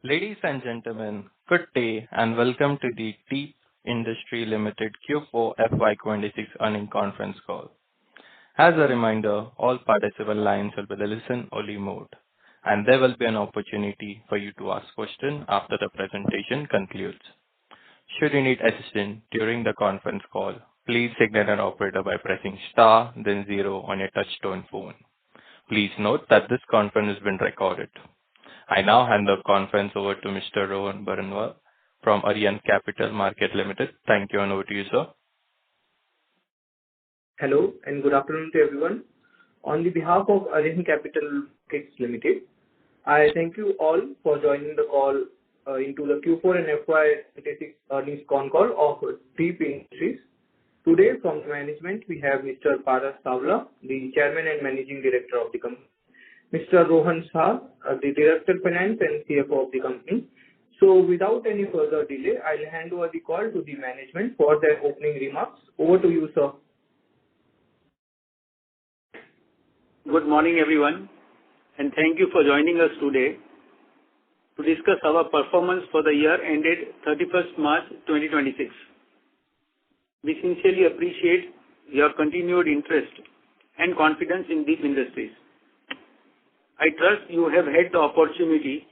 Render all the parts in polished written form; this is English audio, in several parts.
Ladies and gentlemen, good day and welcome to the Deep Industry Limited Q4 FY26 earnings conference call. As a reminder, all participant lines will be in listen-only mode, and there will be an opportunity for you to ask questions after the presentation concludes. Should you need assistance during the conference call, please signal an operator by pressing star then zero on your touch-tone phone. Please note that this conference has been recorded. I now hand the conference over to Mr. Rohan Baranwal from Arihant Capital Markets Limited. Thank you, and over to you, sir. Hello, and good afternoon to everyone. On the behalf of Arihant Capital Markets Limited, I thank you all for joining the call into the Q4 and FY26 earnings Concall of Deep Industries. Today, from the management, we have Mr. Paras Savla, the Chairman and Managing Director of the company, Mr. Rohan Shah, the Director of Finance and CFO of the company. So, without any further delay, I'll hand over the call to the management for their opening remarks. Over to you, sir. Good morning, everyone, and thank you for joining us today to discuss our performance for the year ended 31st March 2026. We sincerely appreciate your continued interest and confidence in Deep Industries. I trust you have had the opportunity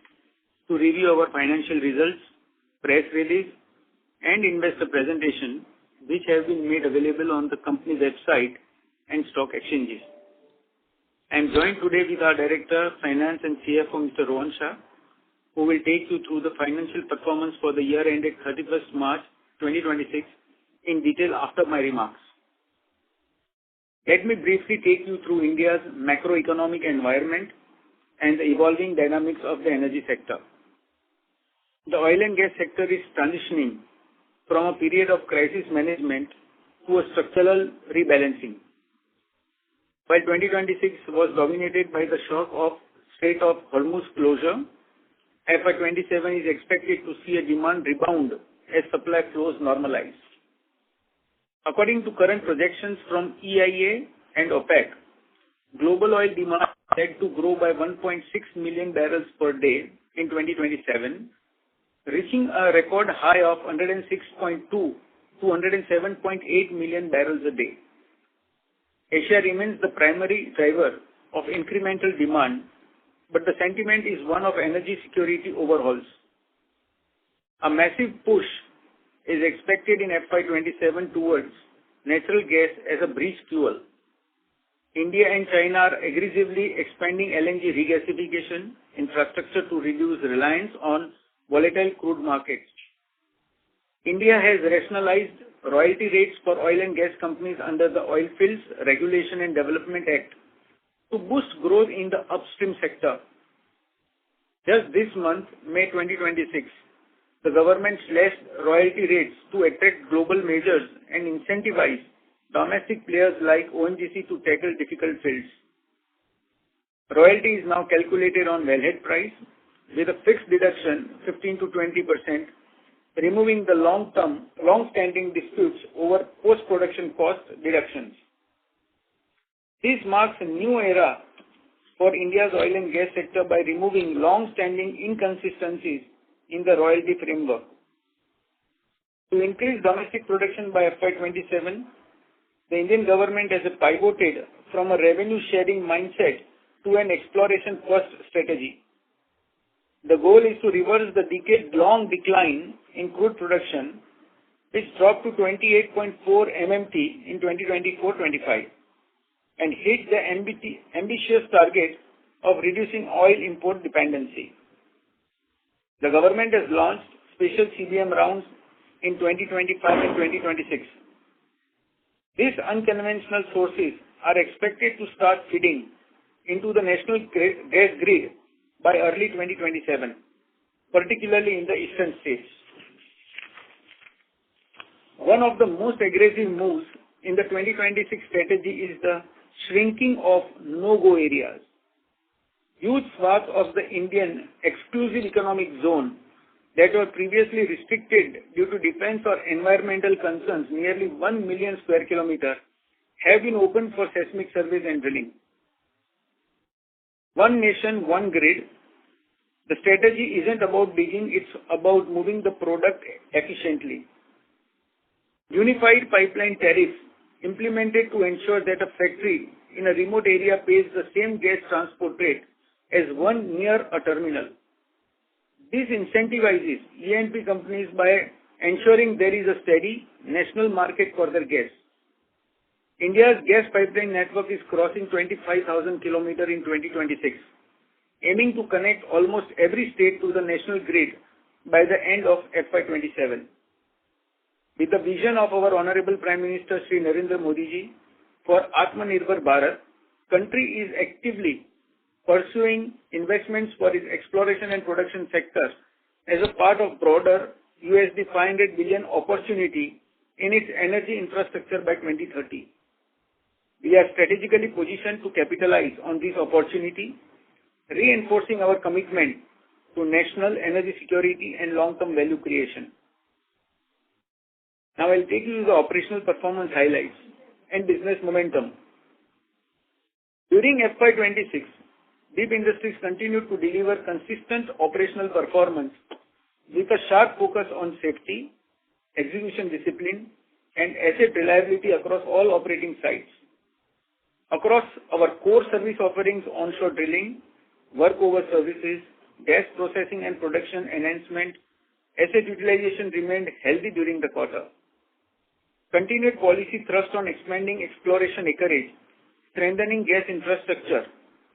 to review our financial results, press release, and investor presentation, which have been made available on the company website and stock exchanges. I am joined today with our Director of Finance and CFO, Mr. Rohan Shah, who will take you through the financial performance for the year ended 31st March 2026 in detail after my remarks. Let me briefly take you through India's macroeconomic environment and the evolving dynamics of the energy sector. The oil and gas sector is transitioning from a period of crisis management to a structural rebalancing. While 2026 was dominated by the shock of Strait of Hormuz closure, FY27 is expected to see a demand rebound as supply flows normalize. According to current projections from EIA and OPEC, global oil demand is set to grow by 1.6 million barrels per day in 2027, reaching a record high of 106.2 to 107.8 million barrels a day. Asia remains the primary driver of incremental demand, but the sentiment is one of energy security overhauls. A massive push is expected in FY27 towards natural gas as a bridge fuel. India and China are aggressively expanding LNG regasification infrastructure to reduce reliance on volatile crude markets. India has rationalized royalty rates for oil and gas companies under the Oilfields Regulation and Development Act to boost growth in the upstream sector. Just this month, May 2026, the government slashed royalty rates to attract global majors and incentivize domestic players like ONGC to tackle difficult fields. Royalty is now calculated on wellhead price with a fixed deduction 15 to 20%, removing the long-standing disputes over post-production cost deductions. This marks a new era for India's oil and gas sector by removing long-standing inconsistencies in the royalty framework. To increase domestic production by FY27, the Indian government has pivoted from a revenue-sharing mindset to an exploration-first strategy. The goal is to reverse the decade-long decline in crude production, which dropped to 28.4 MMT in 2024-25, and hit the ambitious target of reducing oil import dependency. The government has launched special CBM rounds in 2025 and 2026. These unconventional sources are expected to start feeding into the national gas grid by early 2027, particularly in the eastern states. One of the most aggressive moves in the 2026 strategy is the shrinking of no-go areas. Huge swaths of the Indian exclusive economic zone that were previously restricted due to defense or environmental concerns, nearly 1 million square kilometers, have been opened for seismic surveys and drilling. One nation, one grid The strategy isn't about digging, it's about moving the product efficiently. Unified pipeline tariffs implemented to ensure that a factory in a remote area pays the same gas transport rate as one near a terminal. This incentivizes E&P companies by ensuring there is a steady national market for their gas. India's gas pipeline network is crossing 25,000 km in 2026, aiming to connect almost every state to the national grid by the end of FY27. With the vision of our Honorable Prime Minister Shri Narendra Modi ji for Atmanirbhar Bharat, country is actively pursuing investments for its exploration and production sector as a part of broader $500 billion opportunity in its energy infrastructure by 2030. We are strategically positioned to capitalize on this opportunity, reinforcing our commitment to national energy security and long-term value creation. Now I'll take you to the operational performance highlights and business momentum. During FY26, Deep Industries continued to deliver consistent operational performance with a sharp focus on safety, execution discipline, and asset reliability across all operating sites. Across our core service offerings, onshore drilling, workover services, gas processing and production enhancement, asset utilization remained healthy during the quarter. Continued policy thrust on expanding exploration acreage, strengthening gas infrastructure,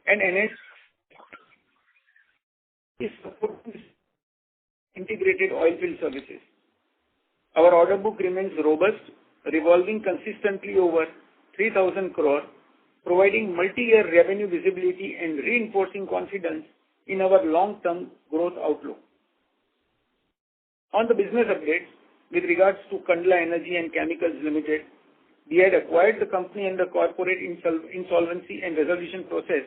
and enhancing integrated oil field services. Our order book remains robust, revolving consistently over 3,000 crore, providing multi-year revenue visibility and reinforcing confidence in our long-term growth outlook. On the business updates, with regards to Concall Energy and Chemicals Limited, we had acquired the company under corporate insolvency and resolution process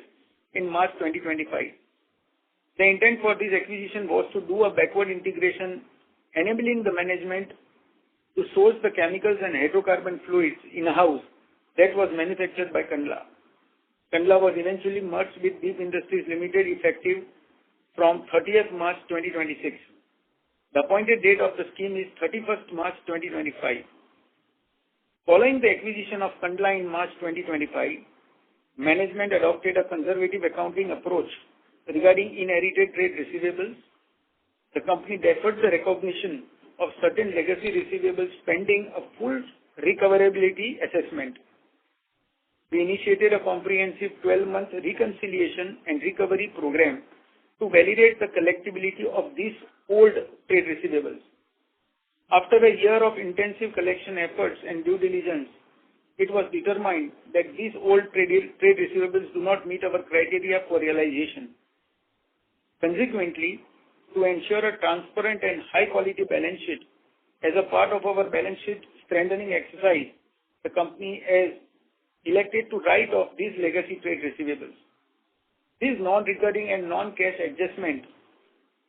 in March 2025. The intent for this acquisition was to do a backward integration, enabling the management to source the chemicals and hydrocarbon fluids in-house that was manufactured by Concall. Concall was eventually merged with Deep Industries Limited effective from 30th March 2026. The appointed date of the scheme is 31st March 2025. Following the acquisition of Concall in March 2025, management adopted a conservative accounting approach regarding inherited trade receivables. The company deferred the recognition of certain legacy receivables pending a full recoverability assessment. We initiated a comprehensive 12-month reconciliation and recovery program to validate the collectibility of these old trade receivables. After a year of intensive collection efforts and due diligence, it was determined that these old trade receivables do not meet our criteria for realization. Consequently, to ensure a transparent and high-quality balance sheet, as a part of our balance sheet strengthening exercise, the company has elected to write off these legacy trade receivables. This non-recurring and non-cash adjustment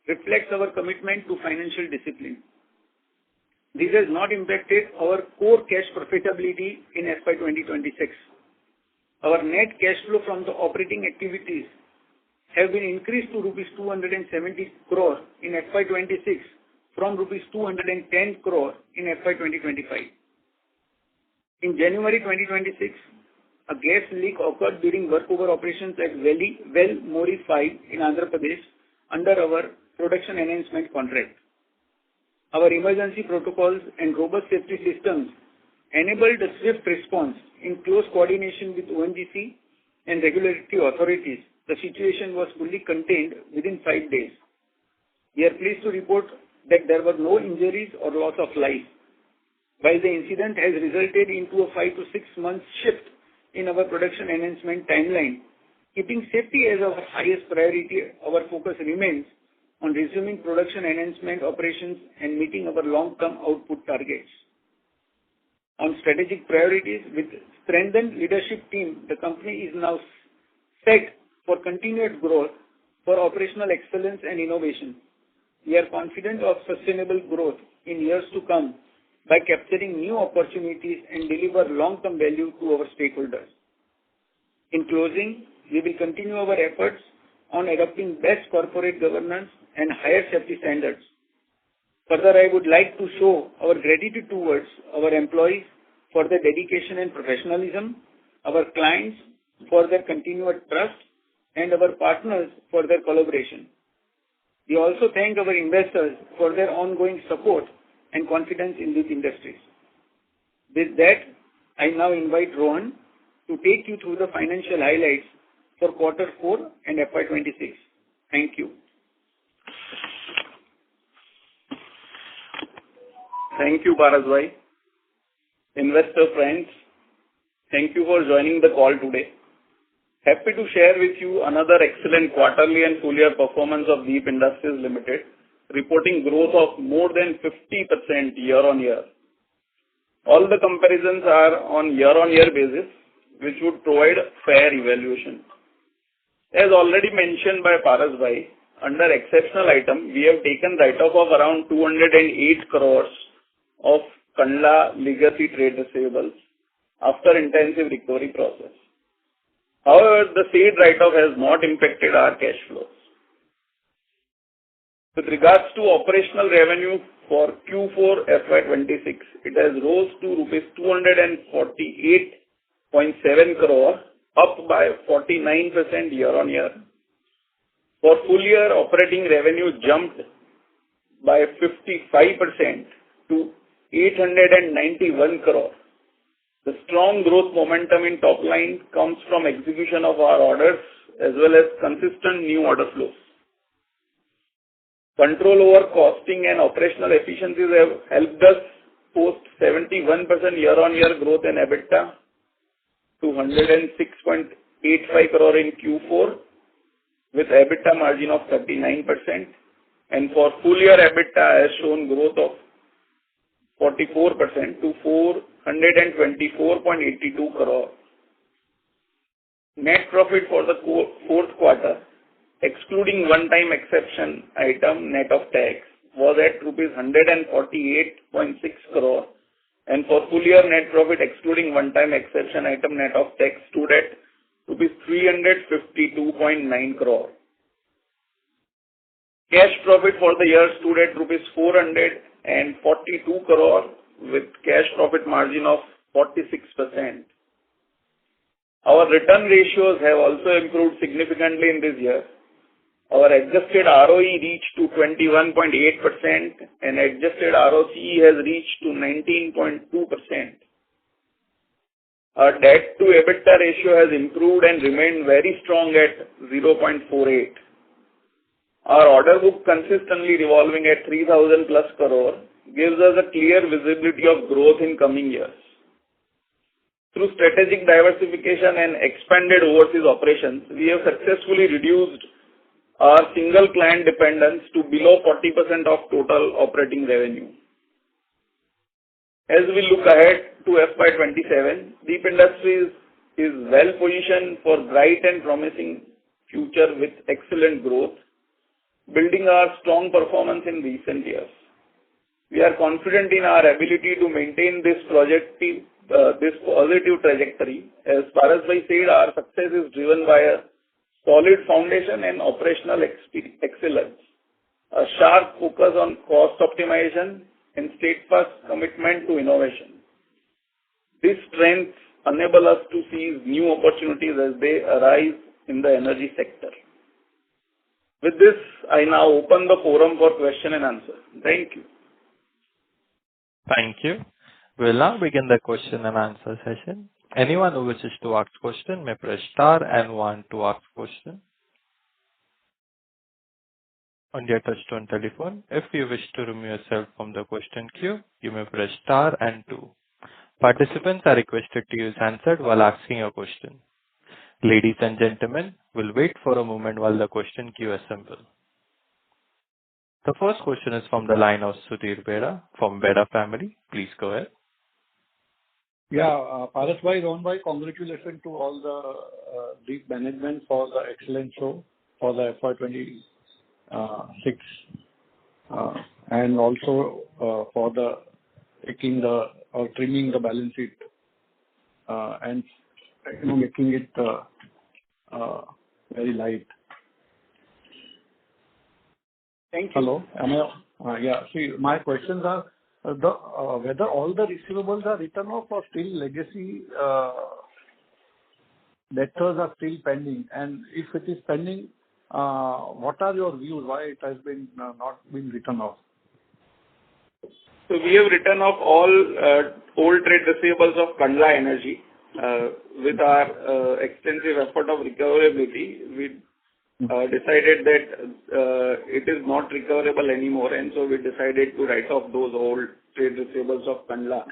reflects our commitment to financial discipline. This has not impacted our core cash profitability in FY 2026. Our net cash flow from the operating activities have been increased to rupees 270 crore in FY 26 from rupees 210 crore in FY 2025. In January 2026, a gas leak occurred during workover operations at Well Mori 5 in Andhra Pradesh under our production enhancement contract. Our emergency protocols and robust safety systems enabled a swift response in close coordination with ONGC and regulatory authorities. The situation was fully contained within 5 days. We are pleased to report that there were no injuries or loss of life. While the incident has resulted into a 5 to 6 months shift in our production enhancement timeline, keeping safety as our highest priority, our focus remains on resuming production enhancement operations and meeting our long-term output targets. On strategic priorities, with strengthened leadership team, the company is now set for continued growth, for operational excellence and innovation. We are confident of sustainable growth in years to come by capturing new opportunities and deliver long-term value to our stakeholders. In closing, we will continue our efforts on adopting best corporate governance and higher safety standards. Further, I would like to show our gratitude towards our employees for their dedication and professionalism, our clients for their continued trust, and our partners for their collaboration. We also thank our investors for their ongoing support and confidence in these industries. With that, I now invite Rohan to take you through the financial highlights for quarter 4 and FY26. Thank you. Thank you, Parasbhai. Investor friends, thank you for joining the call today. Happy to share with you another excellent quarterly and full year performance of Deep Industries Limited, reporting growth of more than 50% year-on-year. All the comparisons are on year-on-year basis, which would provide fair evaluation. As already mentioned by Parasbhai, under exceptional item, we have taken write-off of around 208 crores of Kandla legacy trade receivables after intensive recovery process. However, the said write-off has not impacted our cash flows. With regards to operational revenue for Q4 FY26, it has rose to rupees 248.7 crore, up by 49% year-on-year. For full year, operating revenue jumped by 55% to 891 crore. The strong growth momentum in top line comes from execution of our orders as well as consistent new order flows. Control over costing and operational efficiencies have helped us post 71% year-on-year growth in EBITDA to 106.85 crore in Q4 with EBITDA margin of 39%, and for full year EBITDA has shown growth of 44% to 424.82 crore. Net profit for the fourth quarter, excluding one-time exception item net of tax, was at rupees 148.6 crore, and for full year net profit excluding one-time exception item net of tax stood at rupees 352.9 crore. Cash profit for the year stood at rupees 442 crore with cash profit margin of 46%. Our return ratios have also improved significantly in this year. Our adjusted ROE reached to 21.8% and adjusted ROCE has reached to 19.2%. Our debt to EBITDA ratio has improved and remained very strong at 0.48. Our order book consistently revolving at 3,000 plus crore gives us a clear visibility of growth in coming years. Through strategic diversification and expanded overseas operations, we have successfully reduced our single client dependence to below 40% of total operating revenue. As we look ahead to FY27, Deep Industries is well positioned for bright and promising future with excellent growth, building our strong performance in recent years. We are confident in our ability to maintain this positive trajectory. As Parasbhai said, our success is driven by a solid foundation and operational excellence, a sharp focus on cost optimization, and steadfast commitment to innovation. These strengths enable us to seize new opportunities as they arise in the energy sector. With this, I now open the forum for question and answer. Thank you. Thank you. We'll now begin the question and answer session. Anyone who wishes to ask question may press star and 1 to ask question on your touchtone telephone. If you wish to remove yourself from the question queue, you may press star and 2. Participants are requested to use handset while asking a question. Ladies and gentlemen, we'll wait for a moment while the question queue assembles. The first question is from the line of Sudhir Bera from Bera Family. Please go ahead. Yeah, Parasbhai, Rohanbhai, congratulations to all the Deep management for the excellent show for the FY26 and also for the trimming the balance sheet and making it very light. Thank you. Hello. Am I? Yeah. See, my questions are whether all the receivables are written off or still legacy debtors are still pending? And if it is pending, what are your views why it has been not been written off? So we have written off all old trade receivables of Kandla Energy. With our extensive effort of recoverability, we decided that it is not recoverable anymore, and so we decided to write off those old trade receivables of Kandla.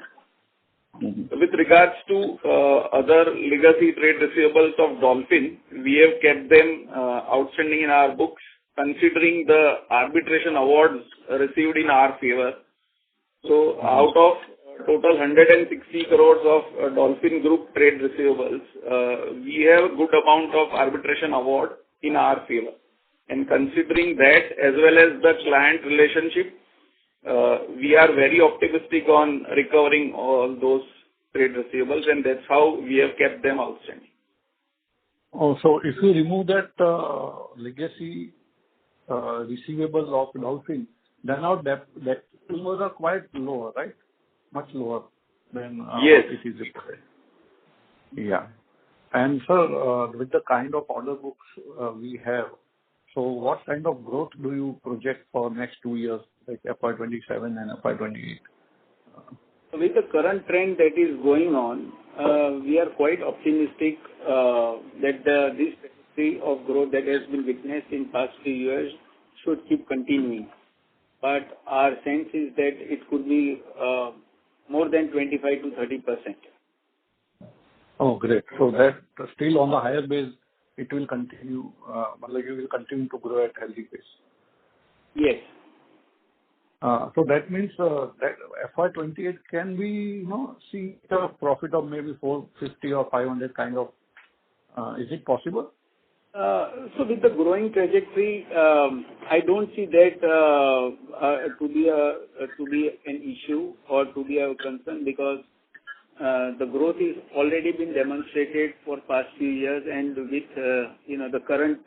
With regards to other legacy trade receivables of Dolphin, we have kept them outstanding in our books, considering the arbitration awards received in our favor. So out of total 160 crores of Dolphin Group trade receivables, we have a good amount of arbitration award in our favor. And considering that, as well as the client relationship, we are very optimistic on recovering all those trade receivables, and that's how we have kept them outstanding. Oh, so if you remove that legacy receivables of Dolphin, then our debt numbers are quite lower, right? Much lower than Yes. what it is reported. Yeah. And sir, with the kind of order books we have, so what kind of growth do you project for next 2 years, like FY27 and FY28? With the current trend that is going on, we are quite optimistic that this trajectory of growth that has been witnessed in past few years should keep continuing. But our sense is that it could be more than 25 to 30%. Oh, great. So that still on the higher base, it will continue, like you will continue to grow at healthy pace. Yes. So that means that FY28 can we, see a profit of maybe 450 or 500 kind of, is it possible? So with the growing trajectory, I don't see that to be an issue or to be a concern, because the growth is already been demonstrated for past few years, and with the current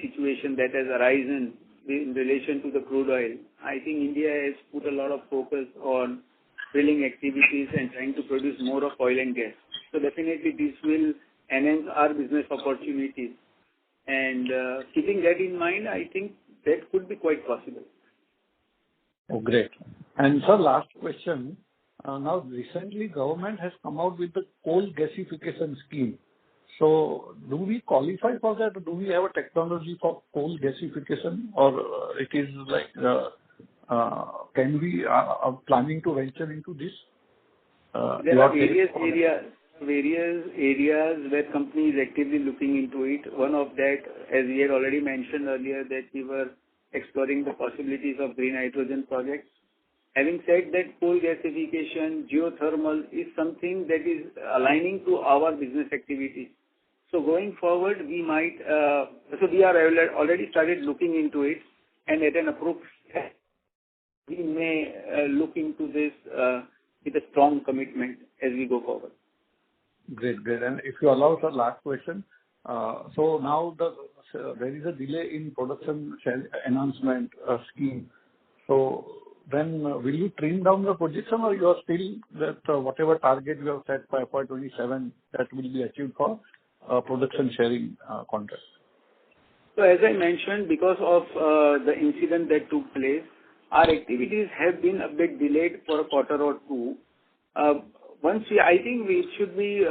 situation that has arisen in relation to the crude oil, I think India has put a lot of focus on drilling activities and trying to produce more of oil and gas. So definitely this will enhance our business opportunities. And keeping that in mind, I think that could be quite possible. Oh, great. And sir, last question. Now, recently, government has come out with the coal gasification scheme. So, do we qualify for that? Do we have a technology for coal gasification, or it is like can we are planning to venture into this? There are various areas where companies actively looking into it. One of that, as we had already mentioned earlier, that we were exploring the possibilities of green hydrogen projects. Having said that, coal gasification, geothermal is something that is aligning to our business activities. So going forward, we might, we are already started looking into it, and at an appropriate time, we may look into this with a strong commitment as we go forward. Great, great. And if you allow, sir, last question. So now there is a delay in production enhancement scheme. So then will you trim down the projection, or you are still that whatever target you have set for FY27 that will be achieved for production sharing contract? So as I mentioned, because of the incident that took place, our activities have been a bit delayed for a quarter or two. I think we should be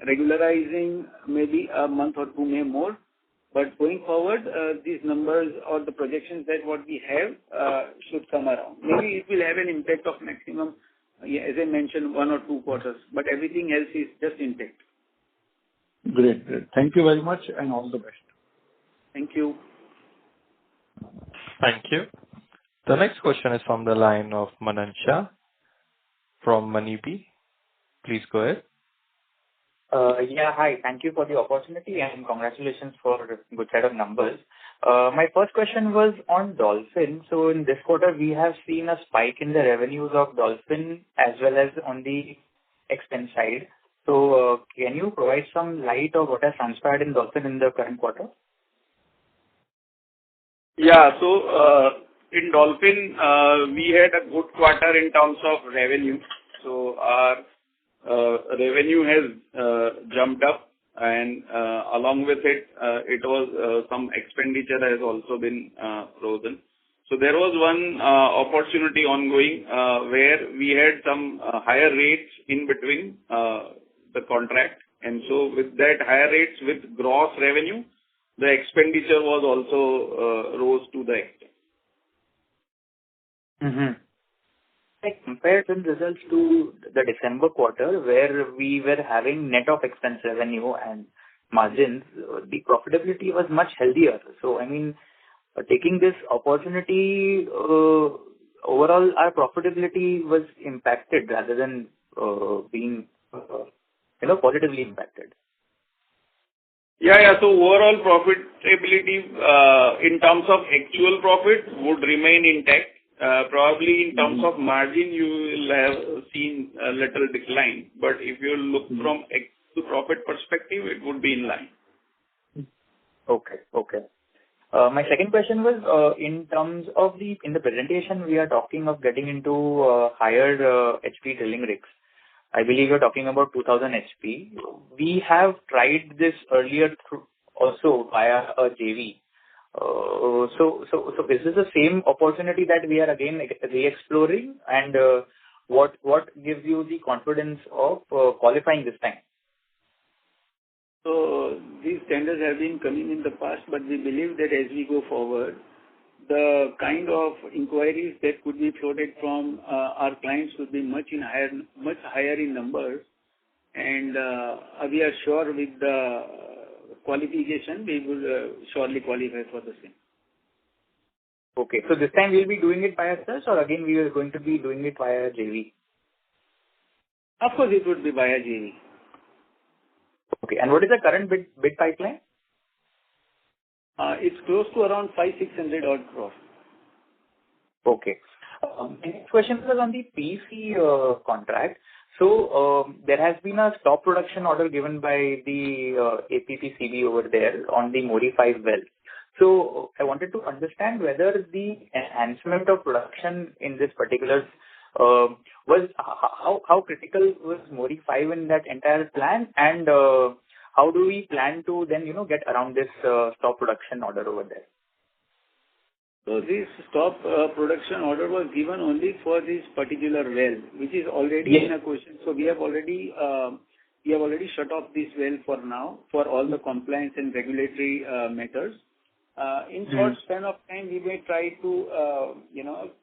regularizing maybe a month or two, maybe more. But going forward, these numbers or the projections that what we have should come around. Maybe it will have an impact of maximum, as I mentioned, 1 or 2 quarters. But everything else is just intact. Great, great. Thank you very much, and all the best. Thank you. Thank you. The next question is from the line of Manan Shah from Manibi. Please go ahead. Hi. Thank you for the opportunity, and congratulations for a good set of numbers. My first question was on Dolphin. So in this quarter, we have seen a spike in the revenues of Dolphin as well as on the expense side. So can you provide some light on what has transpired in Dolphin in the current quarter? Yeah. In Dolphin, we had a good quarter in terms of revenue. Our revenue has jumped up, and along with it, it was some expenditure has also been frozen. There was one opportunity ongoing where we had some higher rates in between the contract. With that higher rates with gross revenue, the expenditure was also rose to the extent. Mm-hmm. I compared the results to the December quarter, where we were having net of expense revenue and margins, the profitability was much healthier. I mean, taking this opportunity, overall, our profitability was impacted rather than being, positively impacted. Yeah. Overall profitability, in terms of actual profit would remain intact. Probably in terms of margin, you will have seen a little decline, but if you look from actual profit perspective, it would be in line. Okay. My second question was, in terms of in the presentation, we are talking of getting into higher HP drilling rigs. I believe you're talking about 2000 HP. We have tried this earlier also via a JV. Is this the same opportunity that we are again re-exploring? And what gives you the confidence of qualifying this time? These tenders have been coming in the past, but we believe that as we go forward, the kind of inquiries that could be floated from our clients would be much higher in numbers. And we are sure with the qualification, we will surely qualify for the same. Okay. This time we'll be doing it by ourselves, or again we are going to be doing it via JV? Of course, it would be via JV. Okay. And what is the current bid pipeline? It's close to around 500-600 odd crores. Okay. The next question was on the PC contract. There has been a stop production order given by the APPCB over there on the Mori 5 well. I wanted to understand whether the enhancement of production in this particular was how critical was Mori 5 in that entire plan, and how do we plan to then get around this stop production order over there? This stop production order was given only for this particular well, which is already in a question. We have already shut off this well for now for all the compliance and regulatory matters. In short span of time, we may try to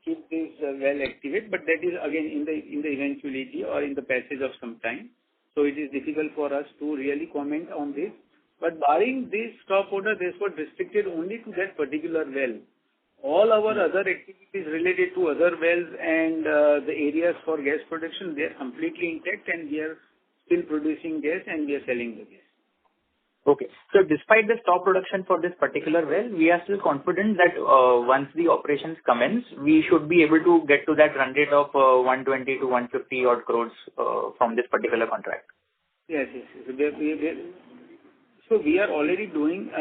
keep this well activate, but that is again in the eventuality or in the passage of some time. It is difficult for us to really comment on this. But barring this stop order, this was restricted only to that particular well. All our other activities related to other wells and the areas for gas production, they are completely intact, and we are still producing gas and we are selling the gas. Okay. Despite the stop production for this particular well, we are still confident that once the operations commence, we should be able to get to that run rate of 120 to 150 odd crores from this particular contract. Yes. We are already doing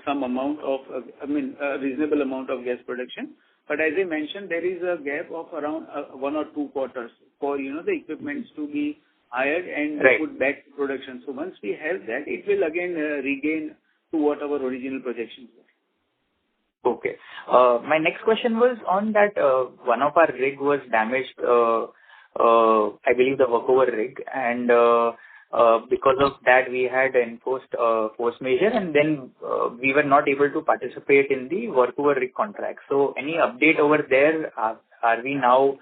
some amount of, a reasonable amount of gas production. But as I mentioned, there is a gap of around 1 or 2 quarters for the equipments to be hired and put back to production. Once we have that, it will again regain to what our original projections were. Okay. My next question was on that one of our rig was damaged, I believe the workover rig, and because of that we had enforced force majeure, and then we were not able to participate in the workover rig contract. Any update over there? Are we now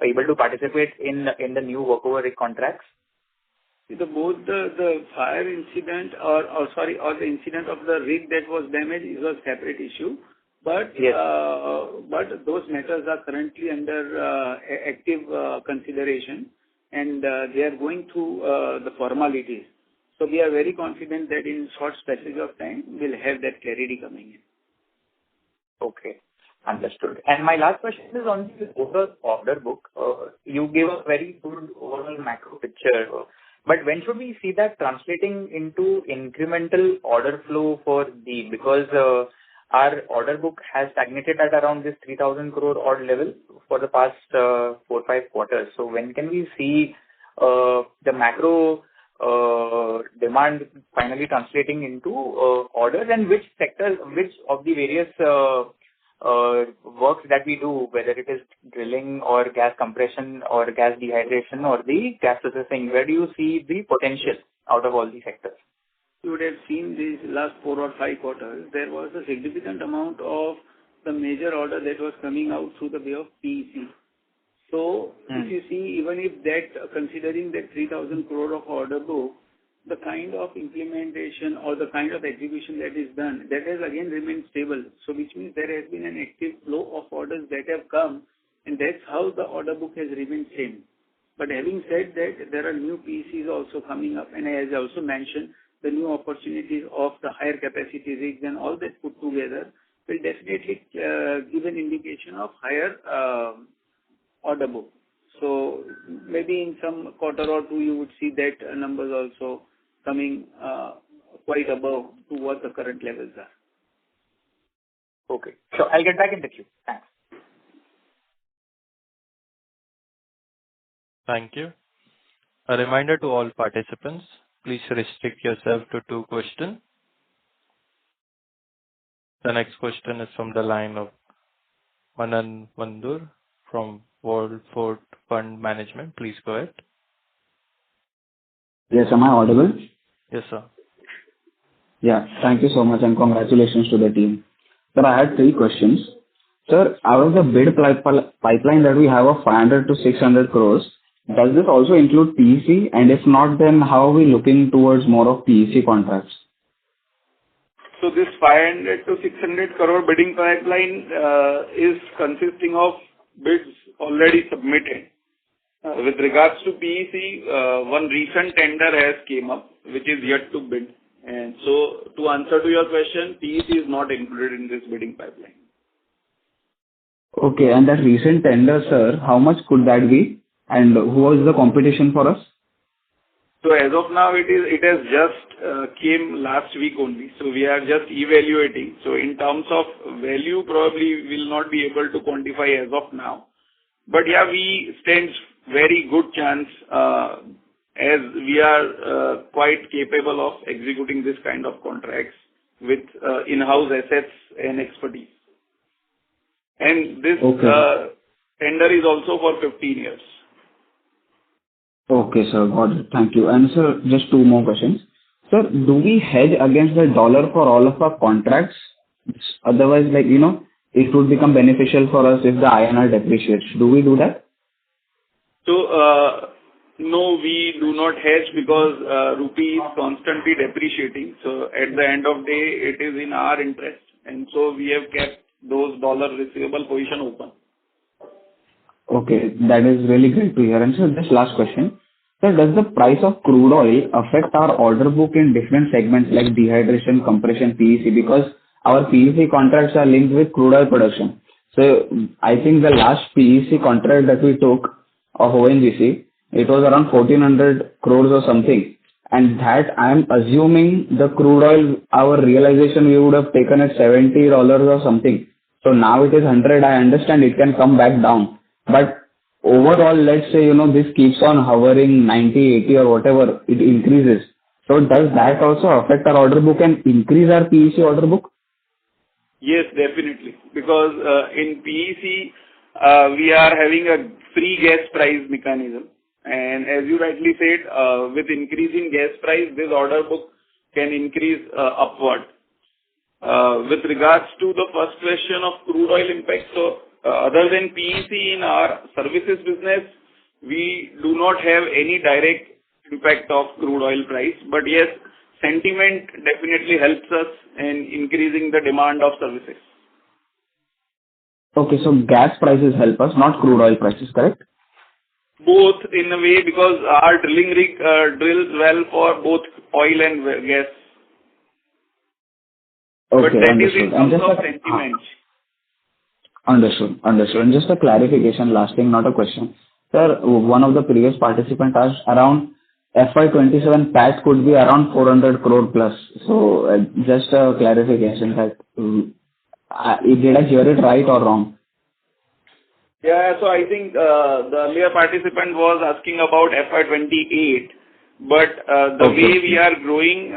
able to participate in the new workover rig contracts? Both the fire incident or the incident of the rig that was damaged is a separate issue. But those matters are currently under active consideration, and they are going through the formalities. We are very confident that in short passage of time, we'll have that clarity coming in. Okay. Understood. And my last question is on the overall order book. You gave a very good overall macro picture, but when should we see that translating into incremental order flow for because our order book has stagnated at around this 3,000 crore odd level for the past 4-5 quarters. So when can we see the macro demand finally translating into orders, and which sectors, which of the various works that we do, whether it is drilling or gas compression or gas dehydration or the gas processing, where do you see the potential out of all these sectors? You would have seen these last 4 or 5 quarters, there was a significant amount of the major order that was coming out through the way of PEC. So if you see, even if that, considering that 3,000 crore of order book, the kind of implementation or the kind of execution that is done, that has again remained stable. So which means there has been an active flow of orders that have come, and that's how the order book has remained same. But having said that, there are new PECs also coming up, and as I also mentioned, the new opportunities of the higher capacity rigs and all that put together will definitely give an indication of higher order book. So maybe in some quarter or two, you would see that numbers also coming quite above to what the current levels are. Okay. So I'll get back in the queue. Thanks. Thank you. A reminder to all participants, please restrict yourself to 2 questions. The next question is from the line of Manan Mandur from World Fort Fund Management. Please go ahead. Yes, am I audible? Yes, sir. Yeah, thank you so much and congratulations to the team. Sir, I had 3 questions. Sir, out of the bid pipeline that we have of 500 to 600 crores, does this also include PEC? And if not, then how are we looking towards more of PEC contracts? So this 500 to 600 crore bidding pipeline is consisting of bids already submitted. With regards to PEC, one recent tender has came up, which is yet to bid. And so to answer to your question, PEC is not included in this bidding pipeline. Okay, and that recent tender, sir, how much could that be? And who was the competition for us? So as of now, it has just came last week only. So we are just evaluating. So in terms of value, probably will not be able to quantify as of now. But yeah, we stand very good chance as we are quite capable of executing this kind of contracts with in-house assets and expertise. And this tender is also for 15 years. Okay, sir. Got it. Thank you. And sir, just 2 more questions. Sir, do we hedge against the dollar for all of our contracts? Otherwise, it would become beneficial for us if the INR depreciates. Do we do that? So, no, we do not hedge because rupee is constantly depreciating. So at the end of day, it is in our interest. And so we have kept those dollar receivable position open. Okay, that is really great to hear. And sir, just last question. Sir, does the price of crude oil affect our order book in different segments like dehydration, compression, PEC? Because our PEC contracts are linked with crude oil production. So I think the last PEC contract that we took of ONGC, it was around 1,400 crores or something. And that I am assuming the crude oil, our realization we would have taken at $70 or something. So now it is 100. I understand it can come back down. But overall, let's say, this keeps on hovering 90, 80 or whatever, it increases. So does that also affect our order book and increase our PEC order book? Yes, definitely. Because in PEC, we are having a free gas price mechanism. And as you rightly said, with increasing gas price, this order book can increase upward. With regards to the first question of crude oil impact, so other than PEC in our services business, we do not have any direct impact of crude oil price. But yes, sentiment definitely helps us in increasing the demand of services. Okay, so gas prices help us, not crude oil prices, correct? Both in a way, because our drilling rig drills well for both oil and gas. Okay, but that understood. is in terms of sentiment. Understood. And just a clarification, last thing, not a question. Sir, one of the previous participants asked around FY27 PAT could be around 400 crore plus. So just a clarification that Did I hear it right or wrong? Yeah. So I think the earlier participant was asking about FY28, but the way Okay. we are growing,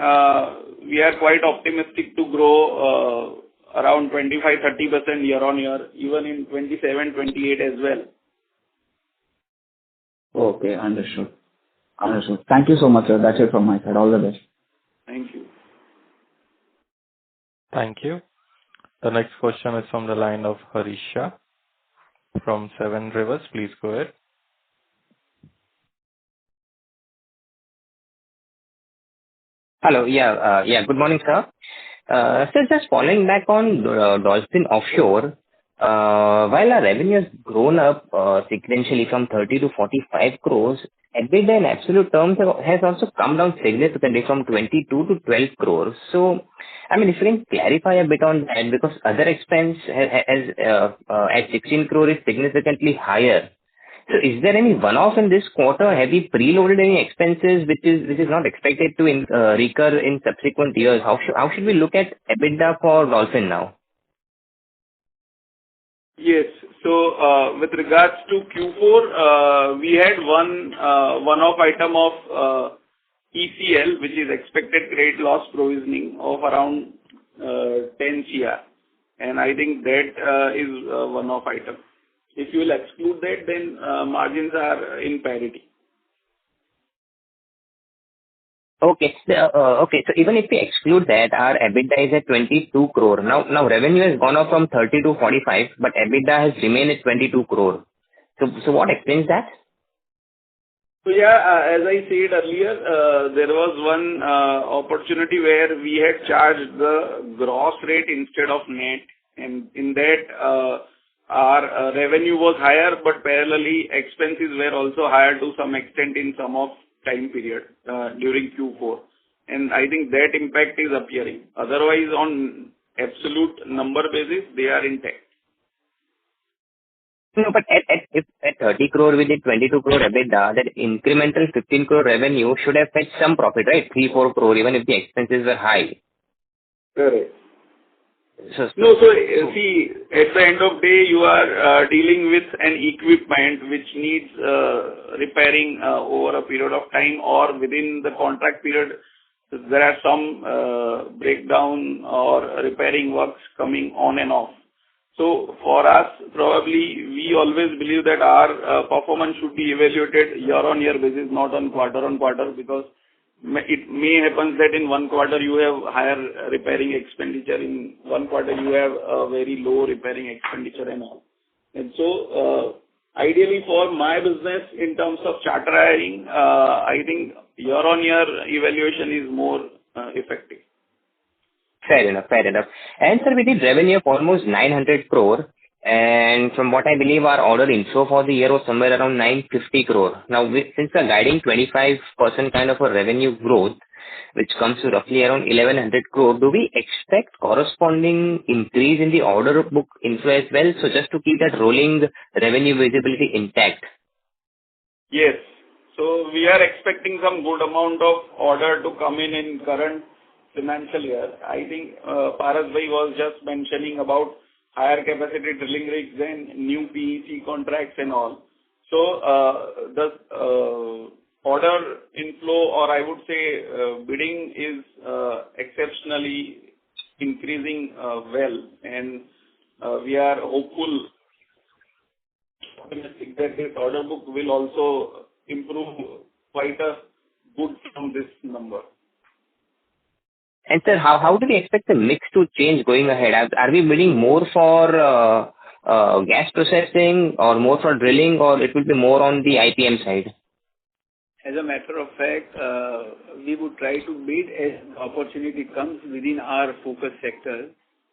we are quite optimistic to grow around 25-30% year-on-year, even in 27-28 as well. Okay, understood. Understood. Thank you so much, sir. That's it from my side. All the best. Thank you. Thank you. The next question is from the line of Harisha from Seven Rivers. Please go ahead. Hello. Good morning, sir. Sir, just following back on Dolphin Offshore, while our revenue has grown up sequentially from 30 to 45 crores, EBITDA in absolute terms has also come down significantly from 22 to 12 crores. So, I mean, if you can clarify a bit on that, because other expense at 16 crore is significantly higher. So is there any one-off in this quarter? Have you preloaded any expenses which is not expected to recur in subsequent years? How should we look at EBITDA for Dolphin now? Yes. So, with regards to Q4, we had one-off item of ECL, which is expected credit loss provisioning of around 10 CR, and I think that is one-off item. If you will exclude that, then margins are in parity. Okay. So even if we exclude that, our EBITDA is at 22 crore. Now revenue has gone up from 30 to 45, but EBITDA has remained at 22 crore. So what explains that? So yeah, as I said earlier, there was one opportunity where we had charged the gross rate instead of net, and in that our revenue was higher, but parallelly expenses were also higher to some extent in some of time period during Q4. And I think that impact is appearing. Otherwise, on absolute number basis, they are intact. No, but if at 30 crore we did 22 crore EBITDA, that incremental 15 crore revenue should have fetched some profit, right? 3-4 crore, even if the expenses were high. Correct. So See, at the end of day, you are dealing with an equipment which needs repairing over a period of time, or within the contract period, there are some breakdown or repairing works coming on and off. So for us, probably, we always believe that our performance should be evaluated year-on-year basis, not on quarter-on-quarter, because it may happen that in one quarter you have higher repairing expenditure, in one quarter you have a very low repairing expenditure and all. And so, ideally for my business, in terms of charter hiring, I think year-on-year evaluation is more effective. Fair enough. And sir, we did revenue of almost 900 crore, and from what I believe, our order inflow for the year was somewhere around 950 crore. Now, since we're guiding 25% kind of a revenue growth, which comes to roughly around 1100 crore, do we expect corresponding increase in the order book inflow as well? So just to keep that rolling revenue visibility intact. Yes. So we are expecting some good amount of order to come in current financial year. I think Paras Bhai was just mentioning about higher capacity drilling rigs and new PEC contracts and all. So the order inflow, or I would say bidding, is exceptionally increasing well, and we are hopeful, optimistic that this order book will also improve quite a good from this number. And sir, how do we expect the mix to change going ahead? Are we bidding more for gas processing or more for drilling, or it will be more on the IPM side? As a matter of fact, we would try to bid as opportunity comes within our focus sector.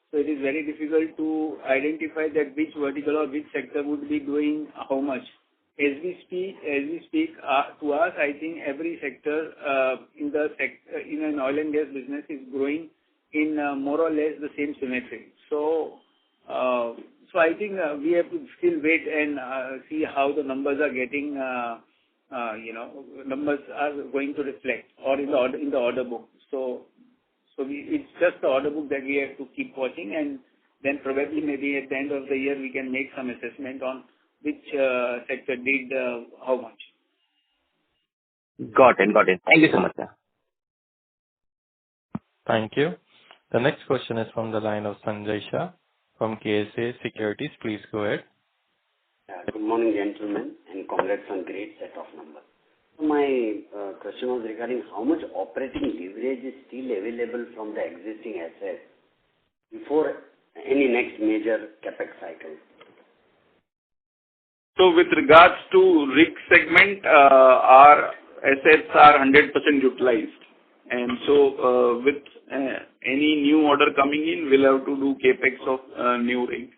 So it is very difficult to identify that which vertical or which sector would be doing how much. As we speak, to us, I think every sector in an oil and gas business is growing in more or less the same symmetry. So I think we have to still wait and see how the numbers are getting. Numbers are going to reflect, or in the order book. So it's just the order book that we have to keep watching, and then probably maybe at the end of the year we can make some assessment on which sector did how much. Got it. Got it. Thank you so much, sir. Thank you. The next question is from the line of Sanjay Shah from KSA Securities. Please go ahead. Good morning, gentlemen, and congrats on great set of numbers. My question was regarding how much operating leverage is still available from the existing assets before any next major CapEx cycle. So with regards to rig segment, our assets are 100% utilized. And so with any new order coming in, we'll have to do capex of new rig.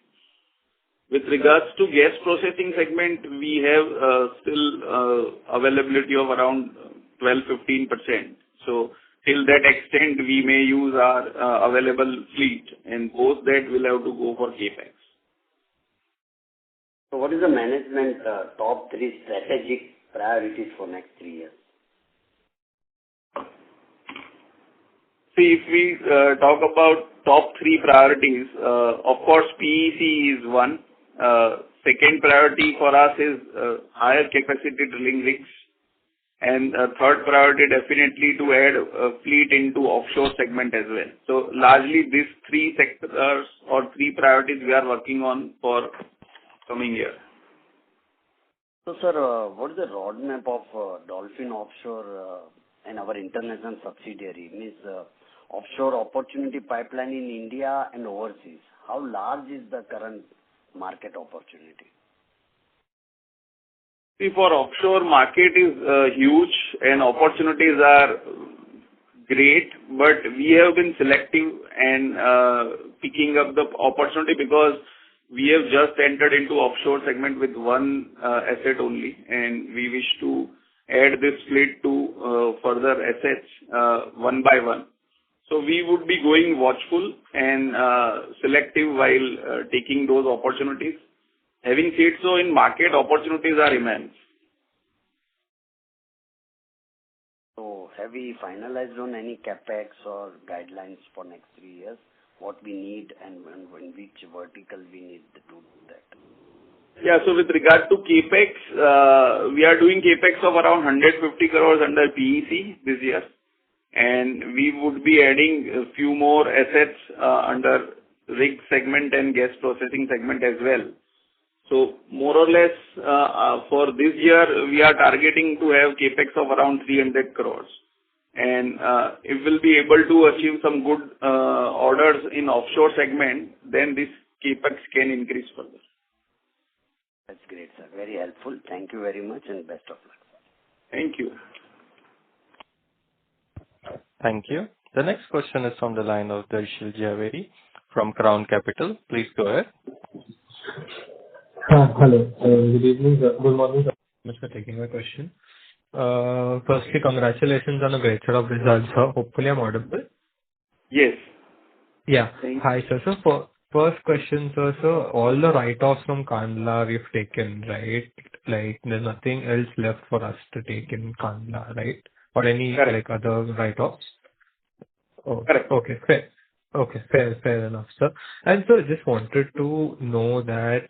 With regards to gas processing segment, we have still availability of around 12-15%. So till that extent, we may use our available fleet, and post that we'll have to go for capex. So what is the management top 3 strategic priorities for next 3 years? See, if we talk about top 3 priorities, of course, PEC is one. Second priority for us is higher capacity drilling rigs. And third priority definitely to add a fleet into offshore segment as well. So largely these 3 sectors or 3 priorities we are working on for coming year. So sir, what is the roadmap of Dolphin Offshore and our international subsidiary? Means offshore opportunity pipeline in India and overseas. How large is the current market opportunity? See, for offshore market is huge and opportunities are great, but we have been selective and picking up the opportunity because we have just entered into offshore segment with one asset only, and we wish to add this fleet to further assets one by one. So we would be going watchful and selective while taking those opportunities. Having said so, in market, opportunities are immense. So have we finalized on any capex or guidelines for next 3 years? What we need and in which vertical we need to do that? Yeah, so with regard to capex, we are doing capex of around 150 crores under PEC this year. And we would be adding a few more assets under rig segment and gas processing segment as well. So more or less for this year, we are targeting to have capex of around 300 crores. And if we'll be able to achieve some good orders in offshore segment, then this capex can increase further. That's great, sir. Very helpful. Thank you very much and best of luck. Thank you. Thank you. The next question is from the line of Darshil Jhaveri from Crown Capital. Please go ahead. Hello. Good evening, sir. Good morning, sir. Thanks for taking my question. Firstly, congratulations on a great set of results, sir. Hopefully, I'm audible. Yes. Yeah. Thank Hi, sir. So first question, sir. So all the write-offs from Kandla we've taken, right? Like, there's nothing else left for us to take in Kandla, right? Or any Correct. like other write-offs? Oh, Correct. okay, fair. Okay, fair enough, sir. And so just wanted to know that,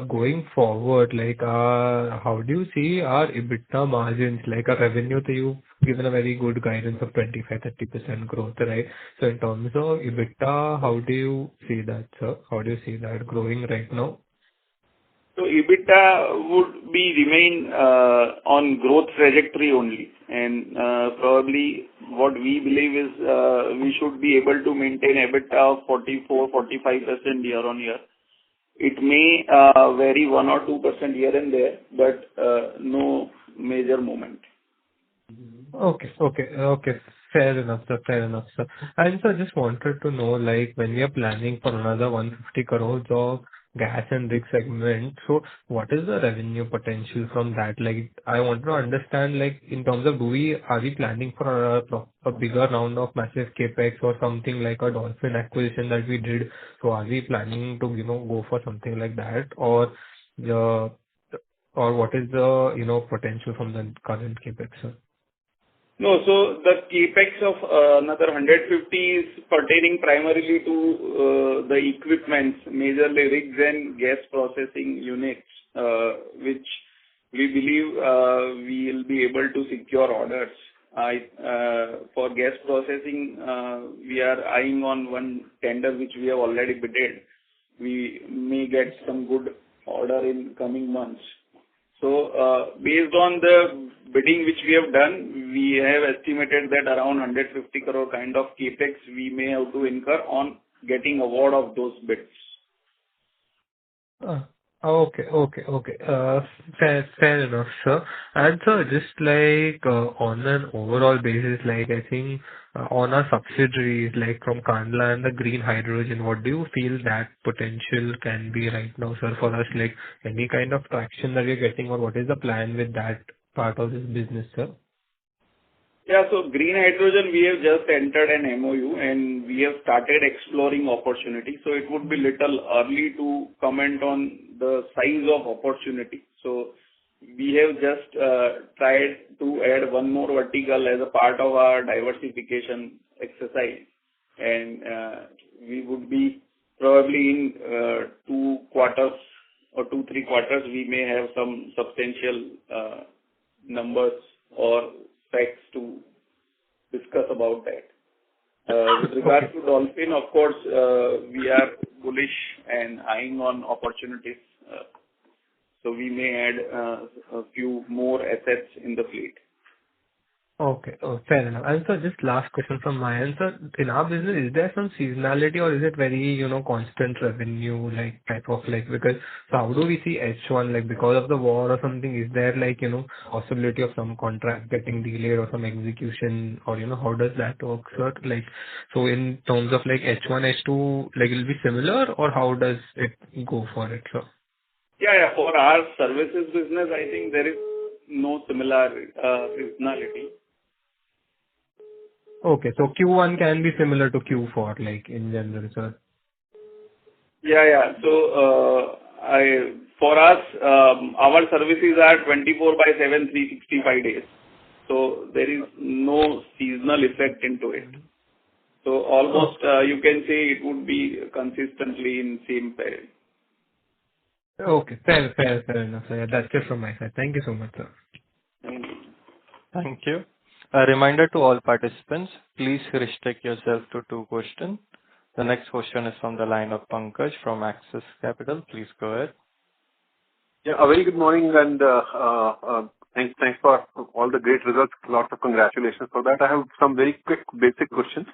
going forward, like, how do you see our EBITDA margins, like our revenue? So you've given a very good guidance of 25-30% growth, right? So in terms of EBITDA, how do you see that, sir? How do you see that growing right now? So EBITDA would be remain on growth trajectory only. And probably what we believe is we should be able to maintain EBITDA of 44-45% year on year. It may vary 1 or 2% here and there, but no major movement. Okay. Fair enough, sir. And so I just wanted to know, like, when we are planning for another 150 crores of gas and rig segment, so what is the revenue potential from that? Like, I want to understand, like, in terms of are we planning for a bigger round of massive capex or something like a Dolphin acquisition that we did? So are we planning to, go for something like that, or what is the, potential from the current capex, sir? No. So the CapEx of another 150 is pertaining primarily to the equipments, majorly rigs and gas processing units, which we believe we will be able to secure orders. For gas processing, we are eyeing on one tender which we have already bidded. We may get some good order in coming months. So, based on the bidding which we have done, we have estimated that around 150 crore kind of CapEx we may have to incur on getting award of those bids. Okay. Fair enough, sir. And sir, just like on an overall basis, like I think on our subsidiaries, like from Kandla and the green hydrogen, what do you feel that potential can be right now, sir, for us? Like any kind of traction that you're getting, or what is the plan with that part of this business, sir? Yeah, so green hydrogen, we have just entered an MOU, and we have started exploring opportunity. So it would be little early to comment on the size of opportunity. So we have just tried to add one more vertical as a part of our diversification exercise. And we would be probably in 2 quarters or 2-3 quarters, we may have some substantial numbers or facts to discuss about that. With regard to Dolphin, of course, we are bullish and eyeing on opportunities. So we may add a few more assets in the fleet. Okay. Oh, fair enough. And so just last question from my end, sir. In our business, is there some seasonality or is it very, constant revenue, like, type of like, because so how do we see H1, like, because of the war or something, is there like, possibility of some contract getting delayed or some execution or, how does that work, sir? Like, so in terms of like H1, H2, like, it'll be similar or how does it go for it, sir? Yeah. For our services business, I think there is no similar seasonality. Okay, so Q1 can be similar to Q4, like in general, sir. Yeah. So, for us, our services are 24/7, 365 days. So there is no seasonal effect into it. So almost, you can say it would be consistently in same period. Okay, fair enough, sir. Yeah, that's it from my side. Thank you so much, sir. Thank you. Thank you. A reminder to all participants, please restrict yourself to 2 questions. The next question is from the line of Pankaj from Axis Capital. Please go ahead. Yeah, a very good morning and thanks for all the great results. Lots of congratulations for that. I have some very quick basic questions.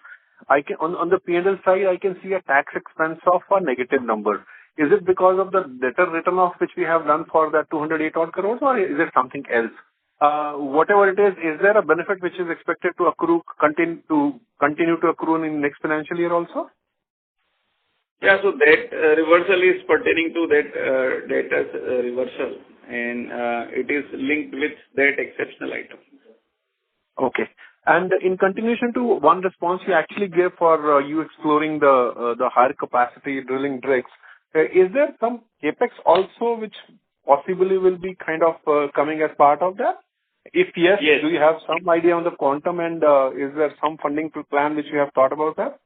On the P&L side, I can see a tax expense of a negative number. Is it because of the debtor written off which we have done for that 208 odd crores, or is it something else? Whatever it is there a benefit which is expected to continue to accrue in next financial year also? Yeah, so that reversal is pertaining to that debtors reversal, and it is linked with that exceptional item. Okay. And in continuation to one response you actually gave for you exploring the higher capacity drilling rigs, is there some CapEx also which possibly will be kind of coming as part of that? If yes, do you have some idea on the quantum, and is there some funding plan which you have thought about that?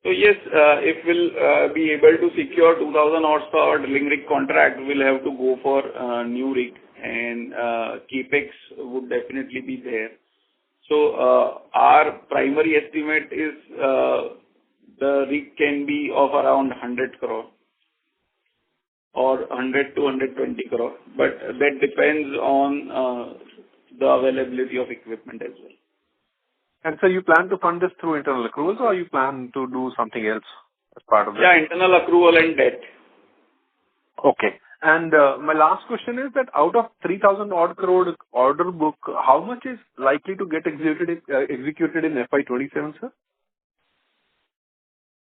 So yes, if we'll be able to secure 2,000 horsepower drilling rig contract, we'll have to go for new rig, and CapEx would definitely be there. So our primary estimate is the rig can be of around 100 crore or 100 to 120 crore, but that depends on the availability of equipment as well. And so you plan to fund this through internal accruals, or you plan to do something else as part of this? Yeah, internal accrual and debt. Okay. And my last question is that out of 3,000 odd crore order book, how much is likely to get executed in FY27, sir?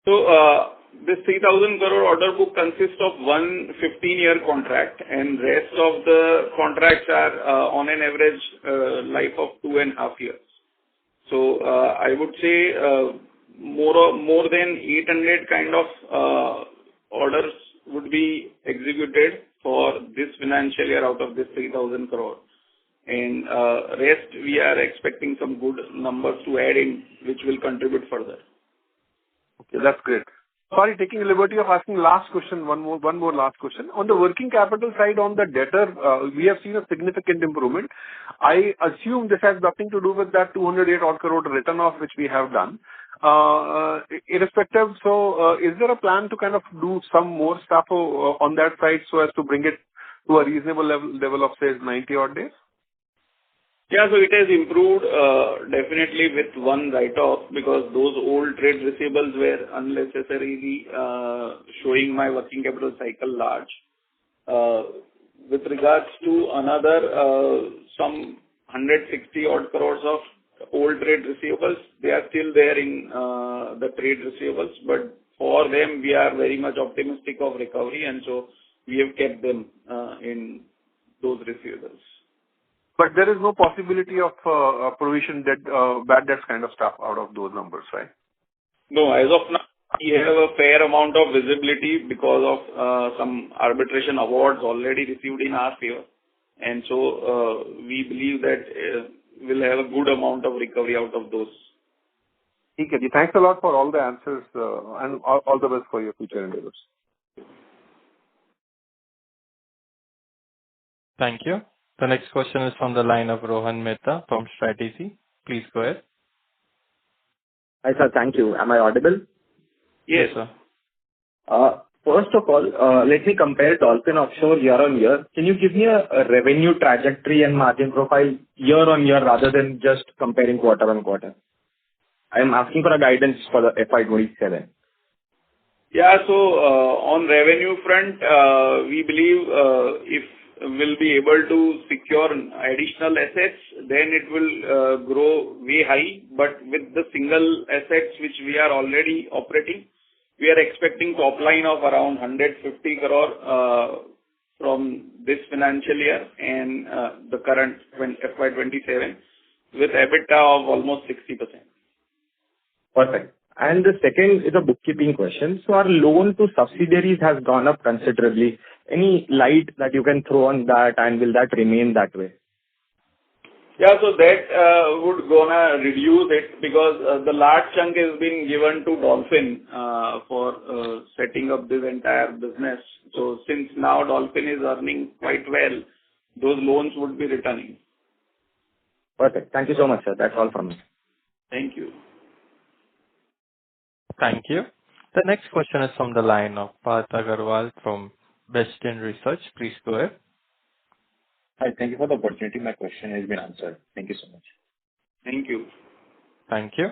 So this 3,000 crore order book consists of one 15-year contract, and rest of the contracts are on an average life of 2.5 years. So I would say more than 800 kind of orders would be executed for this financial year out of this 3,000 crore. and rest we are expecting some good numbers to add in, which will contribute further. Okay, that's great. Sorry, taking the liberty of asking last question, one more last question. On the working capital side, on the debtor, we have seen a significant improvement. I assume this has nothing to do with that 208 odd crore written off, which we have done. Irrespective, so, is there a plan to kind of do some more stuff on that side so as to bring it to a reasonable level of, say, 90 odd days? Yeah, so it has improved definitely with one write-off, because those old trade receivables were unnecessarily showing my working capital cycle large. With regards to another some 160 odd crores of old trade receivables, they are still there in the trade receivables, but for them we are very much optimistic of recovery, and so we have kept them in those receivables. But there is no possibility of provision debt, bad debts kind of stuff out of those numbers, right? No, as of now, we have a fair amount of visibility because of some arbitration awards already received in our favor. And so we believe that we'll have a good amount of recovery out of those. Okay, thanks a lot for all the answers and all the best for your future endeavors. Thank you. The next question is from the line of Rohan Mehta from Strategy. Please go ahead. Hi, sir. Thank you. Am I audible? Yes, sir. First of all, let me compare Dolphin Offshore year-on-year. Can you give me a revenue trajectory and margin profile year-on-year rather than just comparing quarter-on-quarter? I am asking for a guidance for the FY27. Yeah, so on revenue front, we believe if we'll be able to secure additional assets, then it will grow way high. But with the single assets which we are already operating, we are expecting top line of around 150 crore from this financial year and the current FY27 with EBITDA of almost 60%. Perfect. And the second is a bookkeeping question. So our loan to subsidiaries has gone up considerably. Any light that you can throw on that, and will that remain that way? Yeah, so that would gonna reduce it because the large chunk is being given to Dolphin for setting up this entire business. So since now Dolphin is earning quite well, those loans would be returning. Perfect. Thank you so much, sir. That's all from me. Thank you. Thank you. The next question is from the line of Parth Agarwal from Western Research. Please go ahead. Hi, thank you for the opportunity. My question has been answered. Thank you so much. Thank you. Thank you.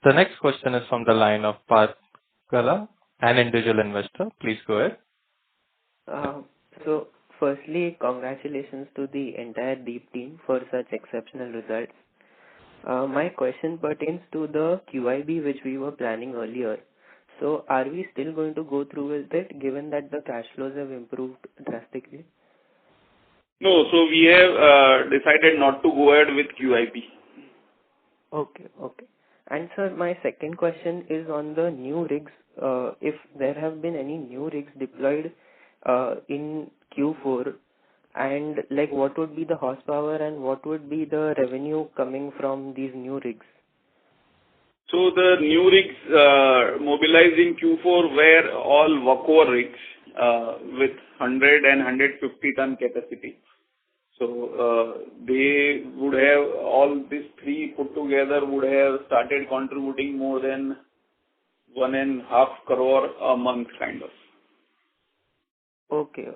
The next question is from the line of Parth Gala, an individual investor. Please go ahead. So, firstly, congratulations to the entire Deep team for such exceptional results. My question pertains to the QIB which we were planning earlier. So, are we still going to go through with it given that the cash flows have improved drastically? No, so we have decided not to go ahead with QIP. Okay. And sir, my second question is on the new rigs. If there have been any new rigs deployed in Q4, and like what would be the horsepower and what would be the revenue coming from these new rigs? So the new rigs mobilized in Q4 were all walkover rigs with 100 and 150 ton capacity. So they would have, all these three put together would have started contributing more than 1.5 crore a month kind of. Okay.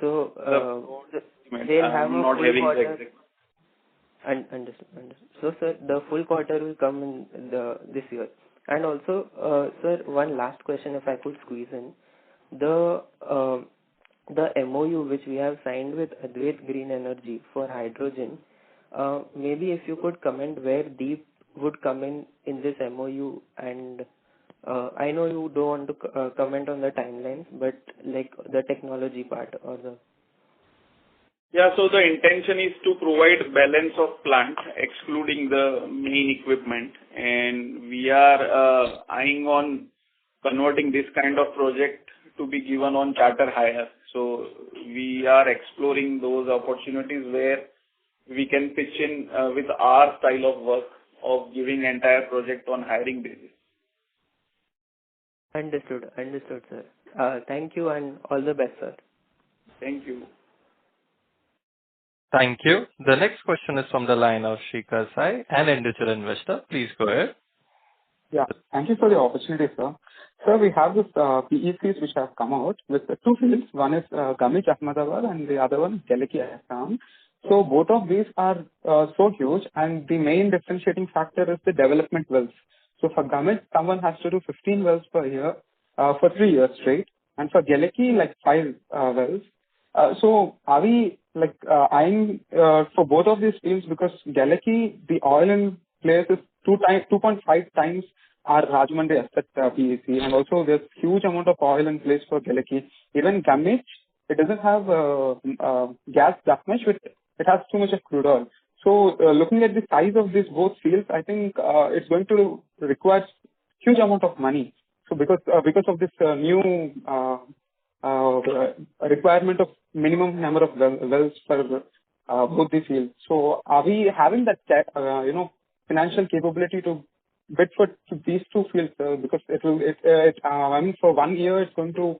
So they'll have a full quarter. Understood. So sir, the full quarter will come in this year. And also, sir, one last question if I could squeeze in. The MOU which we have signed with Advait Green Energy for hydrogen, maybe if you could comment where Deep would come in this MOU, and I know you don't want to comment on the timelines, but like the technology part or the... Yeah, so the intention is to provide balance of plant excluding the main equipment, and we are eyeing on converting this kind of project to be given on charter hire. So we are exploring those opportunities where we can pitch in with our style of work of giving entire project on hiring basis. Understood, sir. Thank you and all the best, sir. Thank you. Thank you. The next question is from the line of Shikhar Sai, an individual investor. Please go ahead. Yeah. Thank you for the opportunity, sir. Sir, we have this PECs which have come out with two fields. One is Gamage Ahmedabad and the other one is Geleki Assam. So both of these are so huge, and the main differentiating factor is the development wells. So for Gamage, someone has to do 15 wells per year for 3 years straight, and for Geleki, like 5 wells. So are we eyeing for both of these fields, because Geleki, the oil in place is 2.5 times our Rajahmundry asset PEC, and also there's huge amount of oil in place for Geleki. Even Gamage, it doesn't have gas that much, but it has too much of crude oil. So looking at the size of these both fields, I think it's going to require huge amount of money. So because of this new requirement of minimum number of wells for both the fields. So are we having that financial capability to bid for these two fields? Because I mean, for 1 year it's going to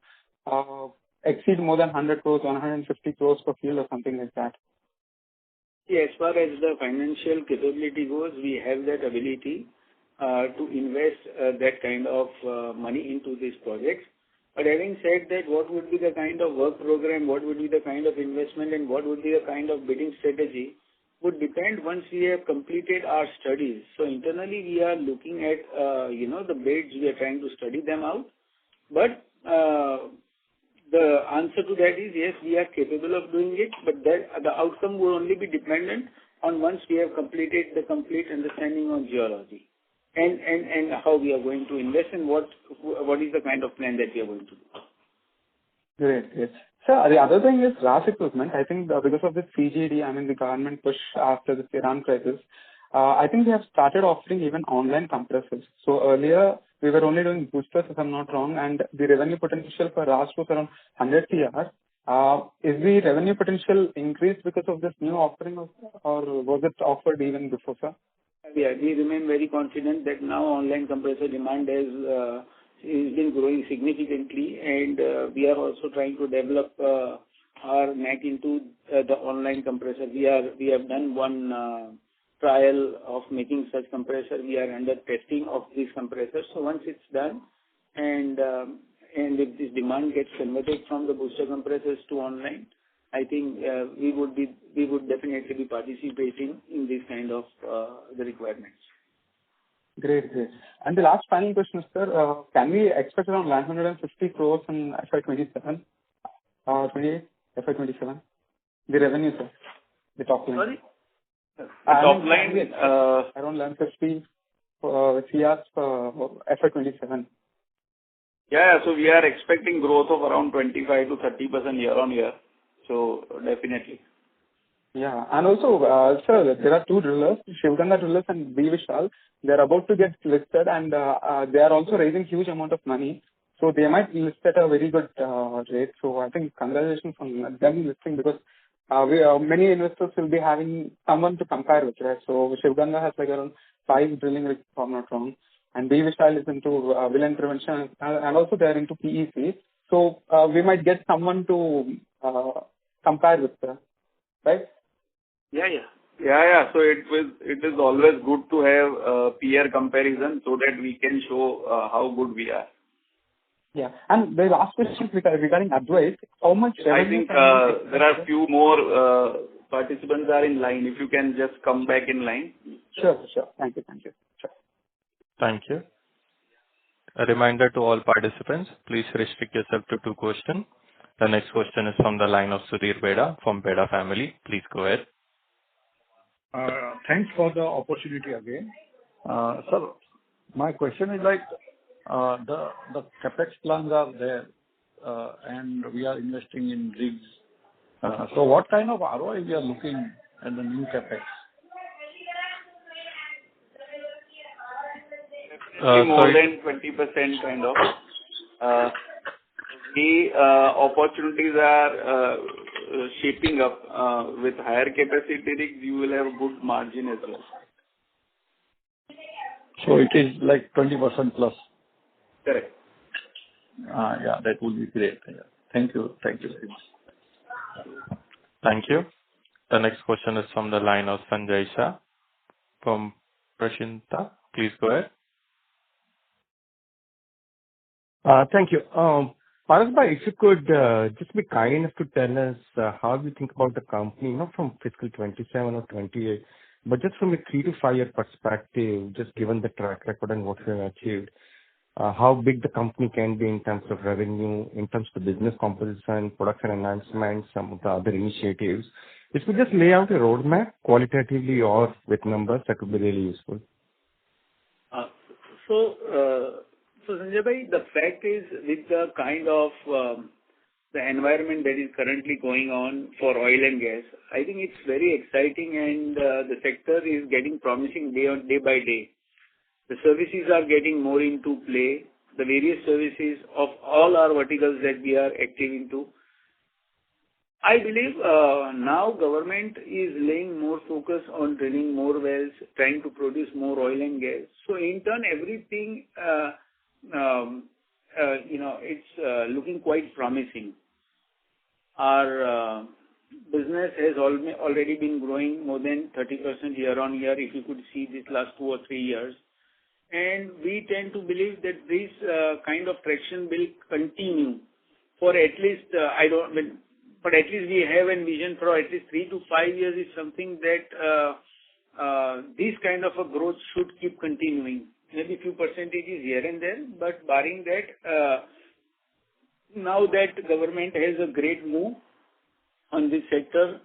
exceed more than 100 crores, 150 crores per field or something like that. Yeah, as far as the financial capability goes, we have that ability to invest that kind of money into these projects. But having said that, what would be the kind of work program, what would be the kind of investment, and what would be the kind of bidding strategy would depend once we have completed our studies. So internally, we are looking at, the bids, we are trying to study them out. But the answer to that is yes, we are capable of doing it, but that the outcome will only be dependent on once we have completed the complete understanding on geology and how we are going to invest and what is the kind of plan that we are going to do. Great. Sir, the other thing is RAS equipment. I think because of this CGD, I mean the government push after the Iran crisis, I think they have started offering even online compressors. So earlier we were only doing boosters, if I'm not wrong, and the revenue potential for RAS was around 100 CR. Is the revenue potential increased because of this new offering, or was it offered even before, sir? Yeah, we remain very confident that now online compressor demand has been growing significantly, and we are also trying to develop our knack into the online compressor. We have done one trial of making such compressor. We are under testing of these compressors. So once it's done, and if this demand gets converted from the booster compressors to online, I think we would definitely be participating in this kind of the requirements. Great. And the last final question, sir, can we expect around 950 crores in FY27, 28, FY27? The revenue, sir, the top line. Sorry? The top line? Around 950 CRs for FY27. Yeah, so we are expecting growth of around 25 to 30% year on year. So definitely. Yeah, and also, sir, there are two drillers, Shiv Ganga Drillers and B Vishal. They are about to get listed, and they are also raising huge amount of money. So they might list at a very good rate. So I think congratulations on them listing, because many investors will be having someone to compare with, right? So Shiv Ganga has like around 5 drilling rigs, if I'm not wrong, and B Vishal is into will intervention, and also they are into PEC. So we might get someone to compare with, right? Yeah. So it is always good to have peer comparison so that we can show how good we are. Yeah. And the last question regarding Advait, how much revenue? I think there are few more participants are in line. If you can just come back in line. Sure. Thank you. Sure. Thank you. A reminder to all participants, please restrict yourself to 2 questions. The next question is from the line of Sudhir Beda from Beda Family. Please go ahead. Thanks for the opportunity again. Sir, my question is like the capex plans are there, and we are investing in rigs. So what kind of ROI we are looking at the new capex? More than 20% kind of. The opportunities are shaping up with higher capacity rigs, you will have good margin as well. So it is like 20% plus. Correct. Yeah, that would be great. Yeah. Thank you. Thank you very much. Thank you. The next question is from the line of Sanjay Shah from Prashinta. Please go ahead. Thank you. Parasbhai, if you could just be kind enough to tell us how you think about the company, not from fiscal 27 or 28, but just from a 3 to 5 year perspective, just given the track record and what you have achieved, how big the company can be in terms of revenue, in terms of business composition, production enhancements, some of the other initiatives. If you could just lay out a roadmap qualitatively or with numbers, that would be really useful. So Sanjay bhai, the fact is, with the kind of the environment that is currently going on for oil and gas, I think it's very exciting, and the sector is getting promising day by day. The services are getting more into play. The various services of all our verticals that we are active into. I believe now government is laying more focus on drilling more wells, trying to produce more oil and gas. So in turn, everything, it's looking quite promising. Our business has already been growing more than 30% year on year, if you could see this last 2 or 3 years. And we tend to believe that this kind of traction will continue for at least, but at least we have a vision for at least 3 to 5 years is something that this kind of a growth should keep continuing. Maybe a few percentages here and there, but barring that, now that government has a great move on this sector,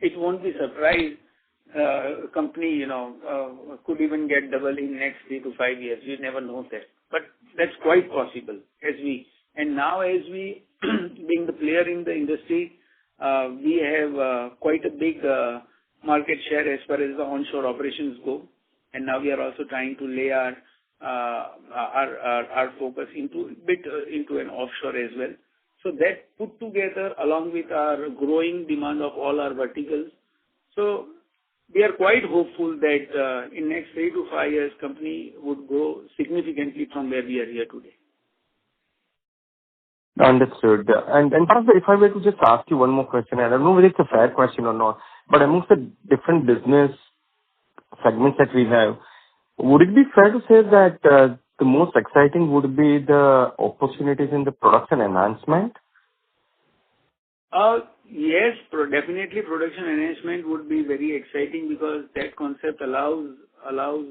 it won't be surprised company, could even get double in next 3 to 5 years. You never know that. But that's quite possible now as we being the player in the industry, we have quite a big market share as far as the onshore operations go. And now we are also trying to lay our focus into an offshore as well. So that put together along with our growing demand of all our verticals. So we are quite hopeful that in next 3 to 5 years, company would grow significantly from where we are here today. Understood. And Parasbhai, if I were to just ask you one more question, and I don't know whether it's a fair question or not, but amongst the different business segments that we have, would it be fair to say that the most exciting would be the opportunities in the production enhancement? Yes, definitely production enhancement would be very exciting because that concept allows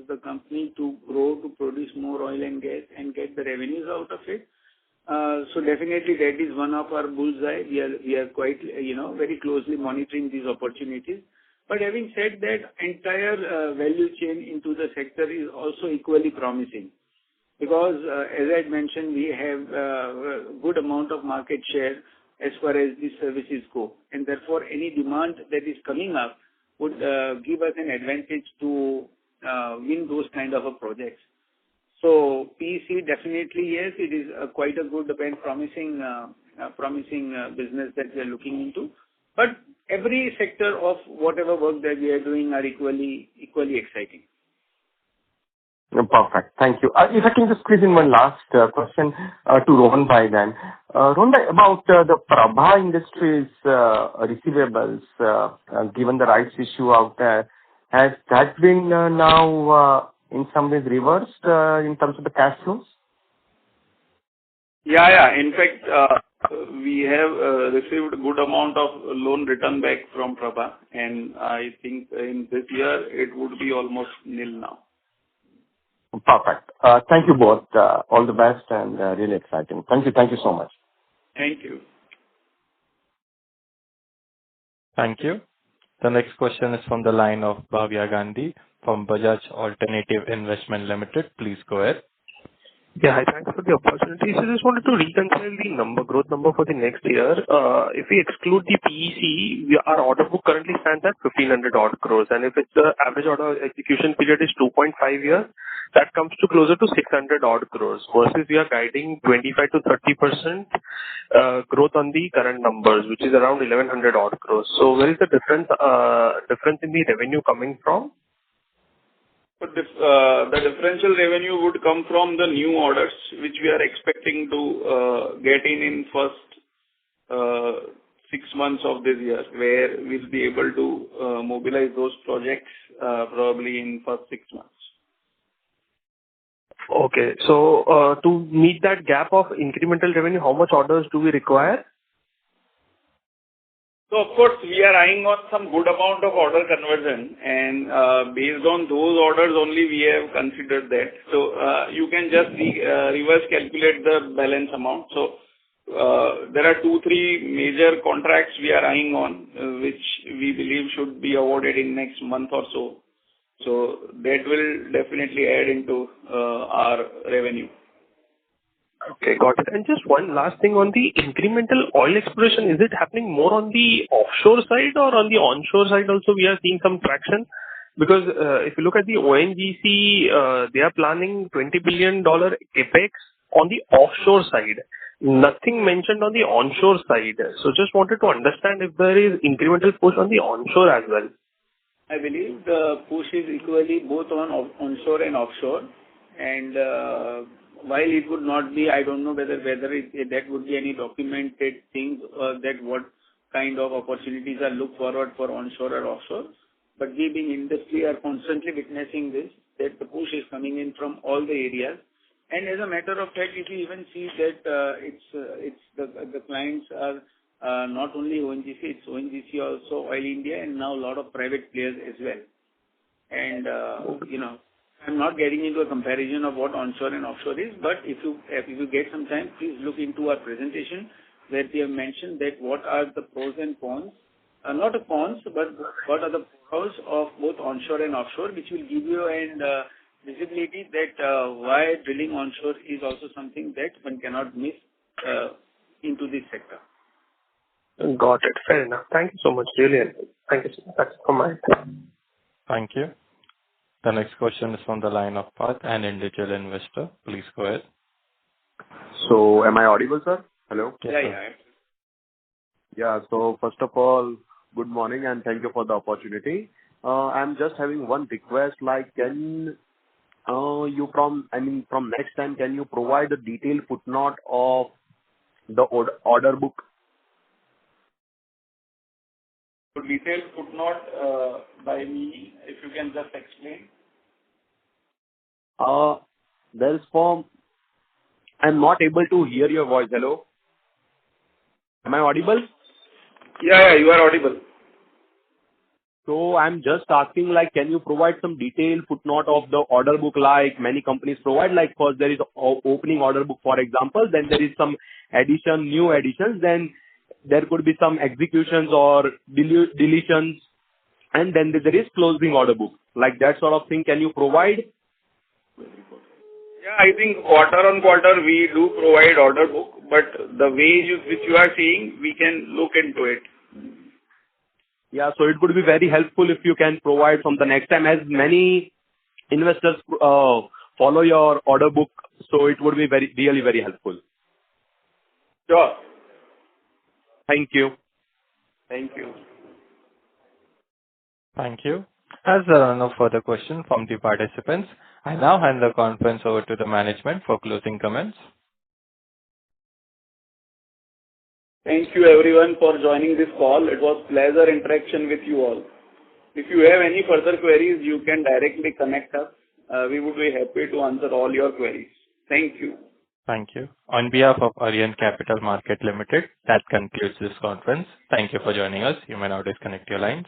the company to grow, to produce more oil and gas and get the revenues out of it. So definitely that is one of our bullseye. We are quite, very closely monitoring these opportunities. But having said that, entire value chain into the sector is also equally promising because, as I mentioned, we have a good amount of market share as far as these services go. And therefore, any demand that is coming up would give us an advantage to win those kind of projects. So PEC definitely, yes, it is quite a good and promising business that we are looking into. But every sector of whatever work that we are doing are equally exciting. Perfect. Thank you. If I can just squeeze in one last question to Rohan Bhai then. Rohan Bhai, about the Prabha Industries receivables, given the rights issue out there, has that been now in some ways reversed in terms of the cash flows? Yeah. In fact, we have received a good amount of loan return back from Prabha, and I think in this year it would be almost nil now. Perfect. Thank you both. All the best and really exciting. Thank you so much. Thank you. Thank you. The next question is from the line of Bhavya Gandhi from Bajaj Alternative Investment Limited. Please go ahead. Yeah, hi. Thanks for the opportunity. So just wanted to reconcile the growth number for the next year. If we exclude the PEC, our order book currently stands at 1,500 odd crores, and if it's the average order execution period is 2.5 years, that comes to closer to 600 odd crores, versus we are guiding 25 to 30% growth on the current numbers, which is around 1,100 odd crores. So where is the difference in the revenue coming from? But the differential revenue would come from the new orders, which we are expecting to get in first 6 months of this year, where we'll be able to mobilize those projects probably in first 6 months. Okay. So, to meet that gap of incremental revenue, how much orders do we require? So of course, we are eyeing on some good amount of order conversion, and based on those orders only, we have considered that. So, you can just reverse calculate the balance amount. So, there are 2-3 major contracts we are eyeing on, which we believe should be awarded in next month or so. So that will definitely add into our revenue. Okay, got it. And just one last thing on the incremental oil exploration, is it happening more on the offshore side or on the onshore side also we are seeing some traction? Because if you look at the ONGC, they are planning $20 billion capex on the offshore side. Nothing mentioned on the onshore side. So just wanted to understand if there is incremental push on the onshore as well. I believe the push is equally both on onshore and offshore. And while it would not be, I don't know whether that would be any documented thing, that what kind of opportunities are looked forward for onshore or offshore. But we being industry are constantly witnessing this, that the push is coming in from all the areas. And as a matter of fact, if you even see that it's the clients are not only ONGC, it's ONGC also, Oil India, and now a lot of private players as well. And I'm not getting into a comparison of what onshore and offshore is, but if you get some time, please look into our presentation where we have mentioned that what are the pros and cons, not the cons, but what are the pros of both onshore and offshore, which will give you an visibility that why drilling onshore is also something that one cannot miss into this sector. Got it. Fair enough. Thank you so much. Really helpful. Thank you so much. That's from my end. Thank you. The next question is from the line of Path, an individual investor. Please go ahead. So, am I audible, sir? Hello? Yes, Yeah, sir. yeah. Yeah, so first of all, good morning and thank you for the opportunity. I'm just having one request, like can you from next time, can you provide a detailed footnote of the order book? So detailed footnote by me, if you can just explain. There's I'm not able to hear your voice. Hello? Am I audible? Yeah, you are audible. So I'm just asking, like, can you provide some detailed footnote of the order book, like many companies provide? Like, first there is opening order book, for example, then there is some new additions, then there could be some executions or deletions, and then there is closing order book. Like that sort of thing, can you provide? Yeah, I think quarter on quarter we do provide order book, but the way which you are seeing, we can look into it. Yeah, so it would be very helpful if you can provide from the next time, as many investors follow your order book, so it would be really very helpful. Sure. Thank you. Thank you. Thank you. As there are no further questions from the participants, I now hand the conference over to the management for closing comments. Thank you everyone for joining this call. It was pleasure interaction with you all. If you have any further queries, you can directly connect us. We would be happy to answer all your queries. Thank you. Thank you. On behalf of Aryan Capital Market Limited, that concludes this conference. Thank you for joining us. You may now disconnect your lines.